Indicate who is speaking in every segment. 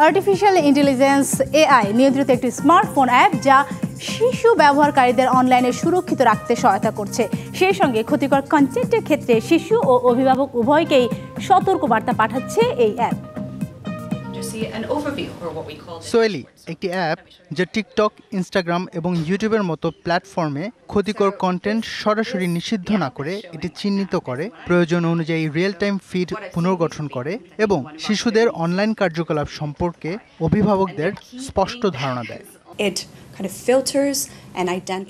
Speaker 1: Artificial intelligence AI নিয়ন্ত্রিত একটি smartphone app যা শিশু ব্যবহারকারীদের অনলাইনে সুরক্ষিত রাখতে সহায়তা করছে। সেই সঙ্গে ক্ষতিকর কন্টেন্টের ক্ষেত্রে শিশু ও অভিভাবক উভয়কেই সতর্কবার্তা পাঠাচ্ছে এই অ্যাপ।
Speaker 2: সোয়েলি একটি অ্যাপ যা টিকটক, ইনস্টাগ্রাম এবং ইউটিউবের মতো প্ল্যাটফর্মে ক্ষতিকর কন্টেন্ট সরাসরি নিষিদ্ধ না করে এটি চিহ্নিত করে, প্রয়োজন অনুযায়ী রিয়েল টাইম ফিড পুনর্গঠন করে এবং শিশুদের অনলাইন কার্যকলাপ সম্পর্কে অভিভাবকদের স্পষ্ট ধারণা দেয়।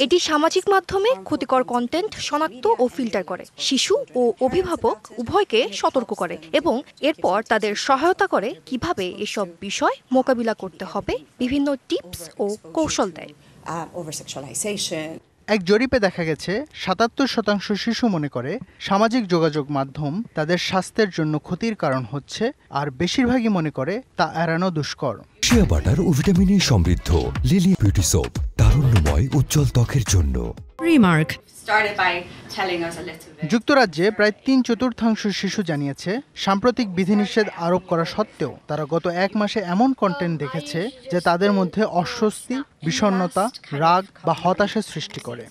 Speaker 3: এটি সামাজিক মাধ্যমে ক্ষতিকর কন্টেন্ট শনাক্ত ও ফিল্টার করে, শিশু ও অভিভাবক উভয়কে সতর্ক করে এবং এরপর তাদের সহায়তা করে কিভাবে এসব বিষয় মোকাবিলা করতে হবে, বিভিন্ন টিপস ও কৌশল দেয়।
Speaker 2: এক জরিপে দেখা গেছে ৭৭% শিশু মনে করে সামাজিক যোগাযোগ মাধ্যম তাদের স্বাস্থ্যের জন্য ক্ষতির কারণ হচ্ছে, আর বেশিরভাগই মনে করে তা এড়ানো দুষ্কর।
Speaker 4: শিয়া বাটার ও ভিটামিনে সমৃদ্ধ লিলি বিউটি সোপ, তারুণ্যময় উজ্জ্বল ত্বকের জন্য।
Speaker 5: রিমার্ক।
Speaker 2: যুক্তরাজ্যে প্রায় ৩/৪ শিশু জানিয়েছে সাম্প্রতিক বিধিনিষেধ আরোপ করা সত্ত্বেও তারা গত ১ মাসে এমন কন্টেন্ট দেখেছে যা তাদের মধ্যে অস্বস্তি, বিষণ্ণতা, রাগ বা হতাশা সৃষ্টি করে।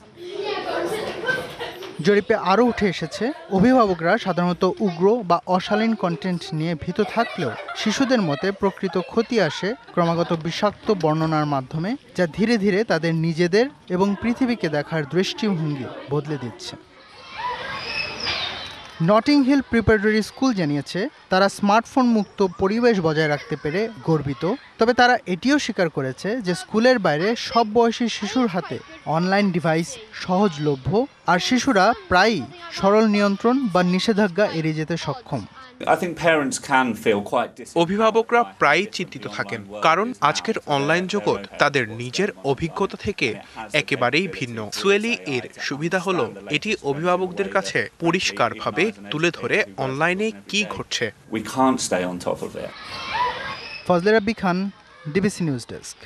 Speaker 2: জরিপে আরও উঠে এসেছে অভিভাবকরা সাধারণত উগ্র বা অশালীন কন্টেন্ট নিয়ে ভীত থাকলেও শিশুদের মতে প্রকৃত ক্ষতি আসে ক্রমাগত বিষাক্ত বর্ণনার মাধ্যমে, যা ধীরে ধীরে তাদের নিজেদের এবং পৃথিবীকে দেখার দৃষ্টিভঙ্গি বদলে দিচ্ছে। নটিং হিল প্রিপারেটরি স্কুল জানিয়েছে তারা স্মার্টফোন মুক্ত পরিবেশ বজায় রাখতে পেরে গর্বিত, তবে তারা এটিও স্বীকার করেছে যে স্কুলের বাইরে সব বয়সী শিশুর হাতে অনলাইন ডিভাইস সহজলভ্য, আর শিশুরা প্রায়ই সরল নিয়ন্ত্রণ বা নিষেধাজ্ঞা এড়িয়ে যেতে সক্ষম।
Speaker 6: অভিভাবকরা প্রায়ই চিন্তিত থাকেন, কারণ আজকের অনলাইন জগৎ তাদের নিজের অভিজ্ঞতা থেকে একেবারেই ভিন্ন। সোয়েলি এর সুবিধা হলো এটি অভিভাবকদের কাছে পরিষ্কারভাবে তুলে ধরে অনলাইনে কি ঘটছে।
Speaker 2: ফজলে রাব্বি খান, ডিবিসি নিউজ ডেস্ক।